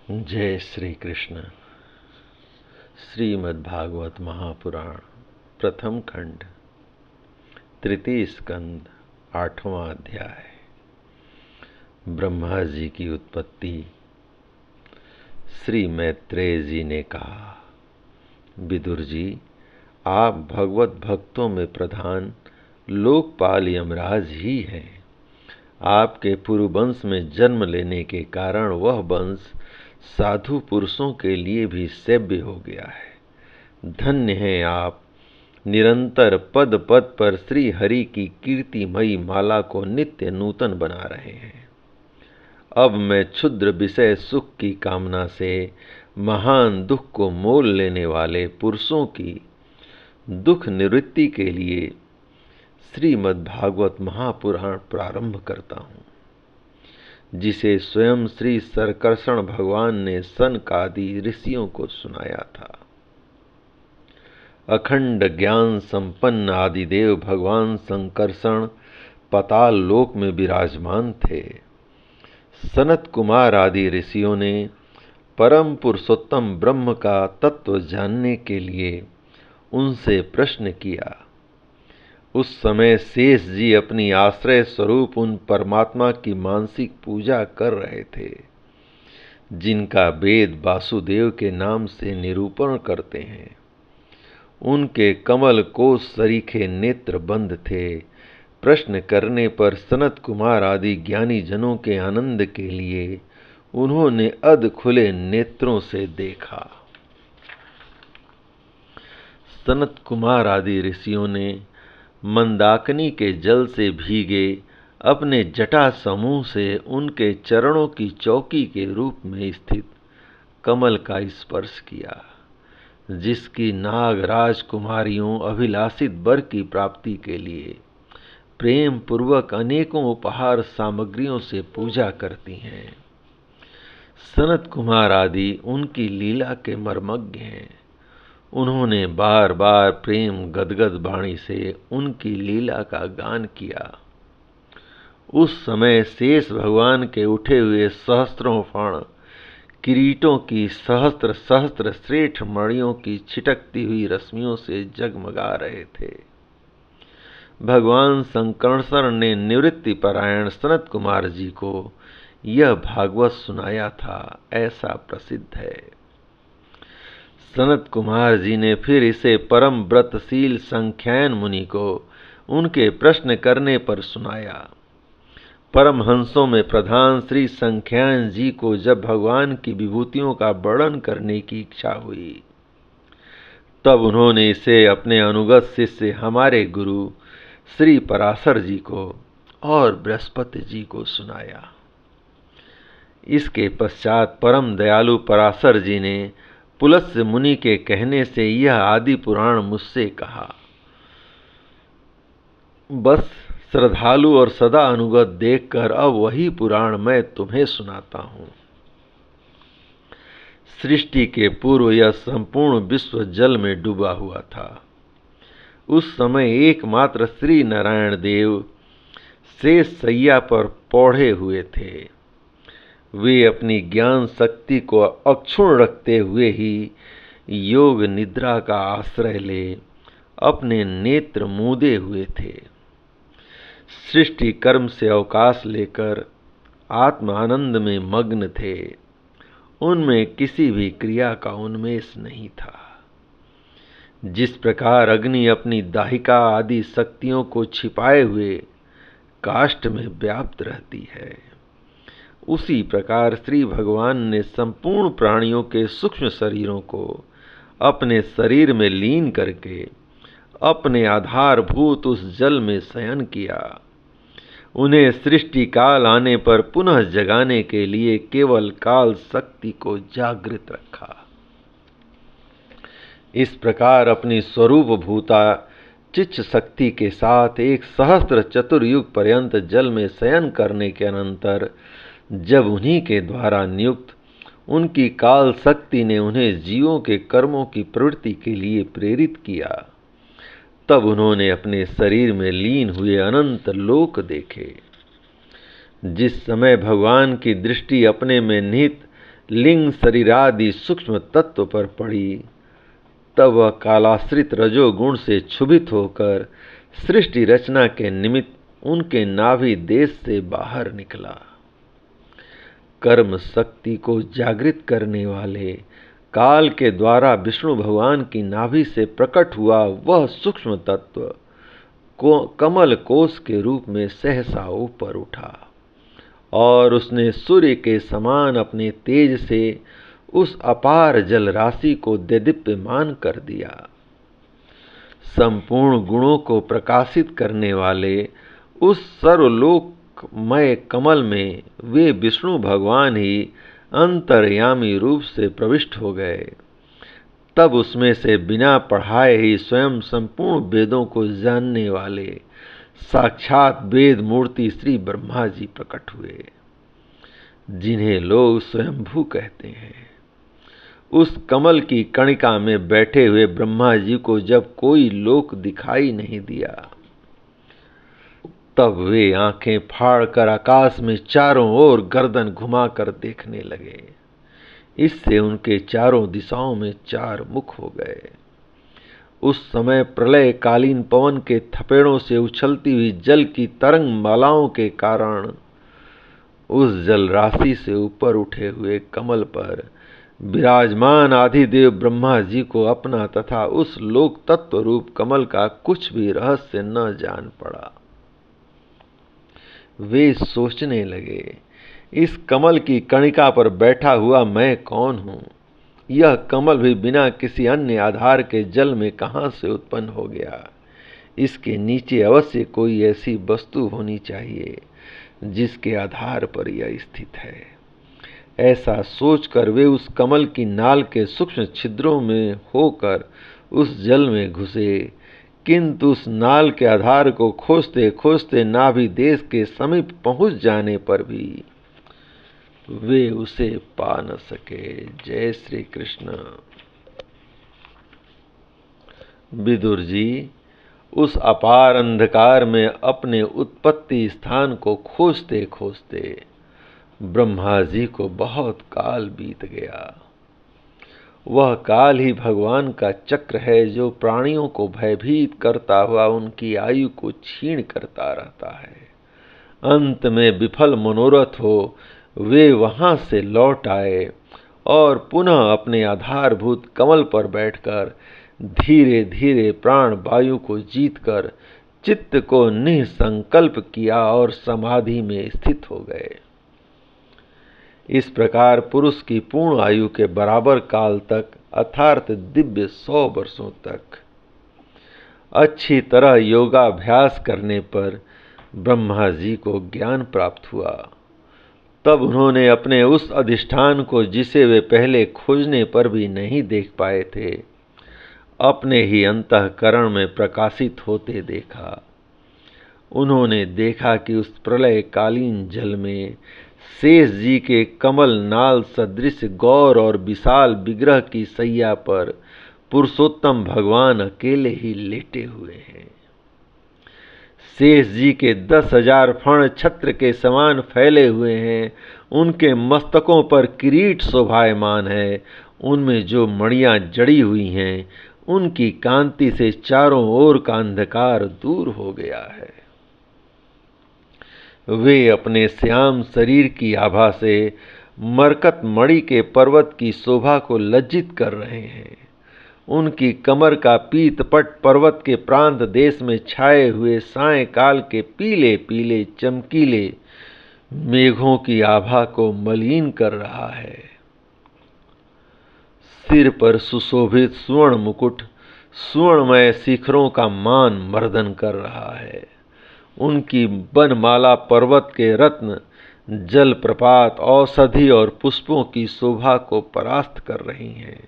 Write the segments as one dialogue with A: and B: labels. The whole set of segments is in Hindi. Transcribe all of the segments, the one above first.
A: जय श्री कृष्ण। श्रीमद्भागवत महापुराण प्रथम खंड तृतीय स्कंद 8वां अध्याय। ब्रह्मा जी की उत्पत्ति। श्री मैत्रेय जी ने कहा, विदुर जी, आप भगवत भक्तों में प्रधान लोकपाल यमराज ही हैं। आपके पूर्व वंश में जन्म लेने के कारण वह वंश साधु पुरुषों के लिए भी सेव्य हो गया है। धन्य हैं आप, निरंतर पद पद पर श्री हरि की कीर्तिमयी माला को नित्य नूतन बना रहे हैं। अब मैं क्षुद्र विषय सुख की कामना से महान दुख को मोल लेने वाले पुरुषों की दुख निवृत्ति के लिए श्रीमद्भागवत महापुराण प्रारंभ करता हूँ, जिसे स्वयं श्री सरकर्षण भगवान ने सनकादि ऋषियों को सुनाया था। अखंड ज्ञान संपन्न आदिदेव भगवान संकर्षण पाताल लोक में विराजमान थे। सनत कुमार आदि ऋषियों ने परम पुरुषोत्तम ब्रह्म का तत्व जानने के लिए उनसे प्रश्न किया। उस समय शेष जी अपनी आश्रय स्वरूप उन परमात्मा की मानसिक पूजा कर रहे थे, जिनका वेद वासुदेव के नाम से निरूपण करते हैं। उनके कमल कोश सरीखे नेत्र बंद थे। प्रश्न करने पर सनत कुमार आदि ज्ञानी जनों के आनंद के लिए उन्होंने अध खुले नेत्रों से देखा। सनत कुमार आदि ऋषियों ने मंदाकिनी के जल से भीगे अपने जटा समूह से उनके चरणों की चौकी के रूप में स्थित कमल का स्पर्श किया, जिसकी नाग राजकुमारियों अभिलाषित वर की प्राप्ति के लिए प्रेम पूर्वक अनेकों उपहार सामग्रियों से पूजा करती हैं। सनत कुमार आदि उनकी लीला के मर्मज्ञ हैं। उन्होंने बार बार प्रेम गदगद वाणी से उनकी लीला का गान किया। उस समय शेष भगवान के उठे हुए सहस्त्रों फण किरीटों की सहस्त्र सहस्त्र श्रेष्ठ मणियों की छिटकती हुई रश्मियों से जगमगा रहे थे। भगवान संकर्षण ने निवृत्ति परायण सनत कुमार जी को यह भागवत सुनाया था, ऐसा प्रसिद्ध है। सनत कुमार जी ने फिर इसे परम व्रतशील संख्यायन मुनि को उनके प्रश्न करने पर सुनाया। परमहंसों में प्रधान श्री संख्यायन जी को जब भगवान की विभूतियों का वर्णन करने की इच्छा हुई, तब उन्होंने इसे अपने अनुगत शिष्य हमारे गुरु श्री पराशर जी को और बृहस्पति जी को सुनाया। इसके पश्चात परम दयालु पराशर जी ने पुलस्त्य मुनि के कहने से यह आदि पुराण मुझसे कहा। बस श्रद्धालु और सदा अनुगत देखकर अब वही पुराण मैं तुम्हें सुनाता हूँ। सृष्टि के पूर्व यह संपूर्ण विश्व जल में डूबा हुआ था। उस समय एकमात्र श्री नारायण देव शेष शैया पर पौढ़े हुए थे। वे अपनी ज्ञान शक्ति को अक्षुण्ण रखते हुए ही योग निद्रा का आश्रय ले अपने नेत्र मूंदे हुए थे। सृष्टि कर्म से अवकाश लेकर आत्म आनंद में मग्न थे। उनमें किसी भी क्रिया का उन्मेष नहीं था। जिस प्रकार अग्नि अपनी दाहिका आदि शक्तियों को छिपाए हुए काष्ठ में व्याप्त रहती है, उसी प्रकार श्री भगवान ने संपूर्ण प्राणियों के सूक्ष्म शरीरों को अपने शरीर में लीन करके अपने आधारभूत उस जल में शयन किया। उन्हें सृष्टि काल आने पर पुनः जगाने के लिए केवल काल शक्ति को जागृत रखा। इस प्रकार अपनी स्वरूप भूता चिच्छ शक्ति के साथ एक सहस्त्र चतुर्युग पर्यंत जल में शयन करने के अनंतर जब उन्हीं के द्वारा नियुक्त उनकी काल शक्ति ने उन्हें जीवों के कर्मों की प्रवृत्ति के लिए प्रेरित किया, तब उन्होंने अपने शरीर में लीन हुए अनंत लोक देखे। जिस समय भगवान की दृष्टि अपने में निहित लिंग शरीरादि सूक्ष्म तत्व पर पड़ी, तब वह कालाश्रित रजोगुण से क्षुभित होकर सृष्टि रचना के निमित्त उनके नाभि देश से बाहर निकला। कर्म शक्ति को जागृत करने वाले काल के द्वारा विष्णु भगवान की नाभि से प्रकट हुआ वह सूक्ष्म तत्व को कमल कोश के रूप में सहसा ऊपर उठा और उसने सूर्य के समान अपने तेज से उस अपार जल राशि को देदीप्यमान कर दिया। संपूर्ण गुणों को प्रकाशित करने वाले उस सर्वलोकमय कमल में वे विष्णु भगवान ही अंतर्यामी रूप से प्रविष्ट हो गए। तब उसमें से बिना पढ़ाए ही स्वयं संपूर्ण वेदों को जानने वाले साक्षात वेद मूर्ति श्री ब्रह्मा जी प्रकट हुए, जिन्हें लोग स्वयंभू कहते हैं। उस कमल की कणिका में बैठे हुए ब्रह्मा जी को जब कोई लोक दिखाई नहीं दिया, तब वे आंखें फाड़कर आकाश में चारों ओर गर्दन घुमाकर देखने लगे। इससे उनके चारों दिशाओं में चार मुख हो गए। उस समय प्रलयकालीन पवन के थपेड़ों से उछलती हुई जल की तरंग मालाओं के कारण उस जल राशि से ऊपर उठे हुए कमल पर विराजमान आदिदेव ब्रह्मा जी को अपना तथा उस लोक तत्व रूप कमल का कुछ भी रहस्य न जान पड़ा। वे सोचने लगे, इस कमल की कणिका पर बैठा हुआ मैं कौन हूँ? यह कमल भी बिना किसी अन्य आधार के जल में कहाँ से उत्पन्न हो गया? इसके नीचे अवश्य कोई ऐसी वस्तु होनी चाहिए जिसके आधार पर यह स्थित है। ऐसा सोचकर वे उस कमल की नाल के सूक्ष्म छिद्रों में होकर उस जल में घुसे, किंतु उस नाल के आधार को खोजते खोजते नाभि देश के समीप पहुंच जाने पर भी वे उसे पा न सके। जय श्री कृष्ण। विदुर जी उस अपार अंधकार में अपने उत्पत्ति स्थान को खोजते खोजते ब्रह्मा जी को बहुत काल बीत गया। वह काल ही भगवान का चक्र है जो प्राणियों को भयभीत करता हुआ उनकी आयु को क्षीण करता रहता है। अंत में विफल मनोरथ हो वे वहां से लौट आए और पुनः अपने आधारभूत कमल पर बैठकर धीरे धीरे प्राण वायु को जीतकर चित्त को निसंकल्प किया और समाधि में स्थित हो गए। इस प्रकार पुरुष की पूर्ण आयु के बराबर काल तक अर्थात दिव्य 100 वर्षों तक अच्छी तरह योगाभ्यास करने पर ब्रह्मा जी को ज्ञान प्राप्त हुआ। तब उन्होंने अपने उस अधिष्ठान को जिसे वे पहले खोजने पर भी नहीं देख पाए थे, अपने ही अंतःकरण में प्रकाशित होते देखा। उन्होंने देखा कि उस प्रलयकालीन जल में शेष जी के कमल नाल सदृश गौर और विशाल विग्रह की सैया पर पुरुषोत्तम भगवान अकेले ही लेटे हुए हैं। शेष जी के 10,000 फण छत्र के समान फैले हुए हैं। उनके मस्तकों पर किरीट शोभायमान है। उनमें जो मणियां जड़ी हुई हैं, उनकी कांति से चारों ओर का अंधकार दूर हो गया है। वे अपने श्याम शरीर की आभा से मरकत मणि के पर्वत की शोभा को लज्जित कर रहे हैं। उनकी कमर का पीतपट पर्वत के प्रांत देश में छाए हुए सायंकाल के पीले पीले चमकीले मेघों की आभा को मलिन कर रहा है। सिर पर सुशोभित स्वर्ण मुकुट स्वर्णमय शिखरों का मान मर्दन कर रहा है। उनकी बनमाला पर्वत के रत्न जल प्रपात औषधि और पुष्पों की शोभा को परास्त कर रही हैं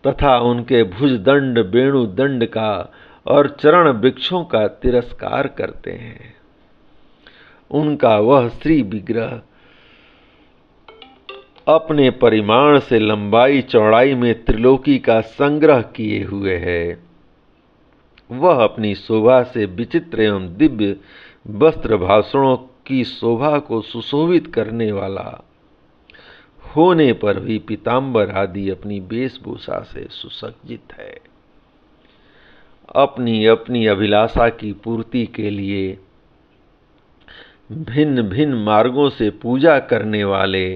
A: तथा उनके भुजदंड वेणुदंड का और चरण वृक्षों का तिरस्कार करते हैं। उनका वह श्री विग्रह अपने परिमाण से लंबाई चौड़ाई में त्रिलोकी का संग्रह किए हुए है। वह अपनी शोभा से विचित्र एवं दिव्य वस्त्र भाषणों की शोभा को सुशोभित करने वाला होने पर भी पीताम्बर आदि अपनी वेशभूषा से सुसज्जित है। अपनी अपनी अभिलाषा की पूर्ति के लिए भिन्न भिन्न मार्गों से पूजा करने वाले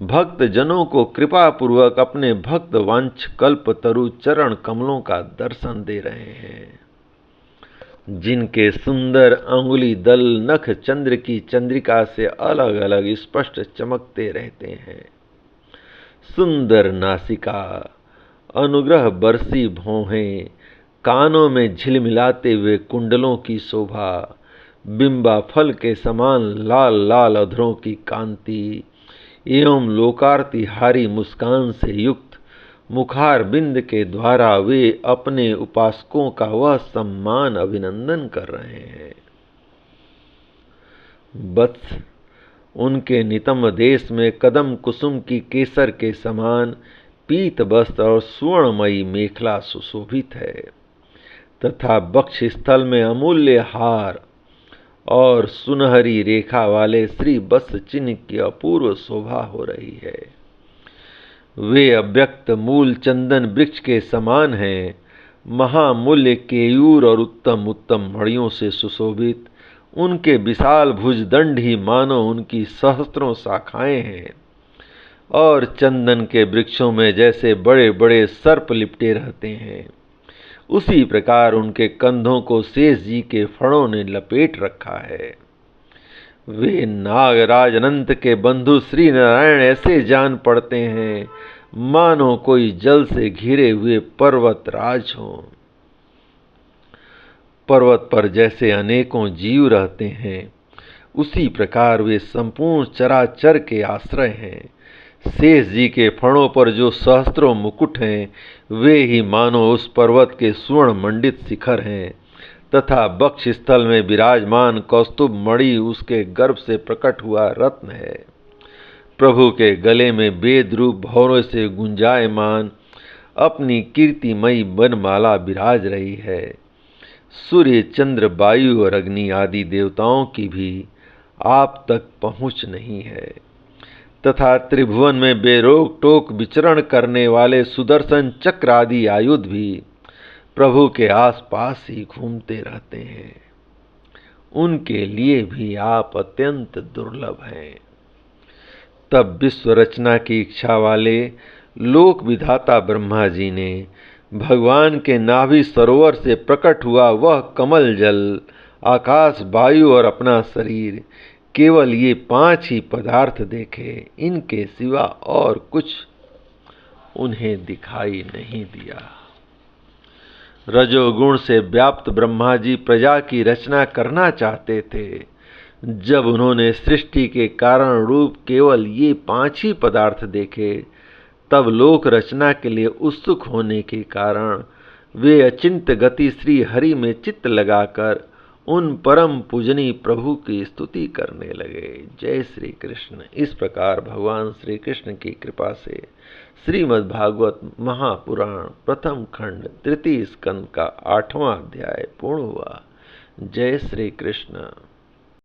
A: भक्त जनों को कृपा पूर्वक अपने भक्त वंश कल्प तरु चरण कमलों का दर्शन दे रहे हैं, जिनके सुंदर अंगुली दल नख चंद्र की चंद्रिका से अलग अलग स्पष्ट चमकते रहते हैं। सुंदर नासिका, अनुग्रह बरसी भौहें, कानों में झिलमिलाते हुए कुंडलों की शोभा, बिंबा फल के समान लाल लाल अधरों की कांति एवं लोकार्तिहारी मुस्कान से युक्त मुखार बिंद के द्वारा वे अपने उपासकों का वह सम्मान अभिनंदन कर रहे हैं। वत्स, उनके नितंब देश में कदम कुसुम की केसर के समान पीत वस्त्र और सुवर्णमयी मेखला सुशोभित है तथा वक्ष स्थल में अमूल्य हार और सुनहरी रेखा वाले श्री वत्स चिन्ह की अपूर्व शोभा हो रही है। वे अव्यक्त मूल चंदन वृक्ष के समान हैं, महामूल्य केयूर और उत्तम उत्तम मणियों से सुशोभित उनके विशाल भुजदंड ही मानो उनकी सहस्त्रों शाखाएं हैं और चंदन के वृक्षों में जैसे बड़े बड़े सर्प लिपटे रहते हैं, उसी प्रकार उनके कंधों को शेष जी के फणों ने लपेट रखा है। वे नागराज अनंत के बंधु श्री नारायण ऐसे जान पड़ते हैं मानो कोई जल से घिरे हुए पर्वत राज हों। पर्वत पर जैसे अनेकों जीव रहते हैं, उसी प्रकार वे संपूर्ण चराचर के आश्रय हैं। शेष जी के फणों पर जो सहस्त्रों मुकुट हैं, वे ही मानो उस पर्वत के स्वर्ण मंडित शिखर हैं तथा वक्ष स्थल में विराजमान कौस्तुभ मणि उसके गर्भ से प्रकट हुआ रत्न है। प्रभु के गले में वेद रूप भौरों से गुंजायमान अपनी कीर्तिमयी बनमाला विराज रही है। सूर्य, चंद्र, वायु और अग्नि आदि देवताओं की भी आप तक पहुँच नहीं है तथा त्रिभुवन में बेरोक टोक विचरण करने वाले सुदर्शन चक्र आदि आयुध भी प्रभु के आसपास ही घूमते रहते हैं। उनके लिए भी आप अत्यंत दुर्लभ हैं। तब विश्व रचना की इच्छा वाले लोक विधाता ब्रह्मा जी ने भगवान के नाभि सरोवर से प्रकट हुआ वह कमल जल, आकाश, वायु और अपना शरीर, केवल ये 5 ही पदार्थ देखे, इनके सिवा और कुछ उन्हें दिखाई नहीं दिया। रजोगुण से व्याप्त ब्रह्मा जी प्रजा की रचना करना चाहते थे। जब उन्होंने सृष्टि के कारण रूप केवल ये 5 ही पदार्थ देखे, तब लोक रचना के लिए उत्सुक होने के कारण वे अचिंत्य गति श्री हरि में चित्त लगाकर उन परम पूजनीय प्रभु की स्तुति करने लगे। जय श्री कृष्ण। इस प्रकार भगवान श्री कृष्ण की कृपा से श्रीमद् भागवत महापुराण प्रथम खंड तृतीय स्कंद का 8वां अध्याय पूर्ण हुआ। जय श्री कृष्ण।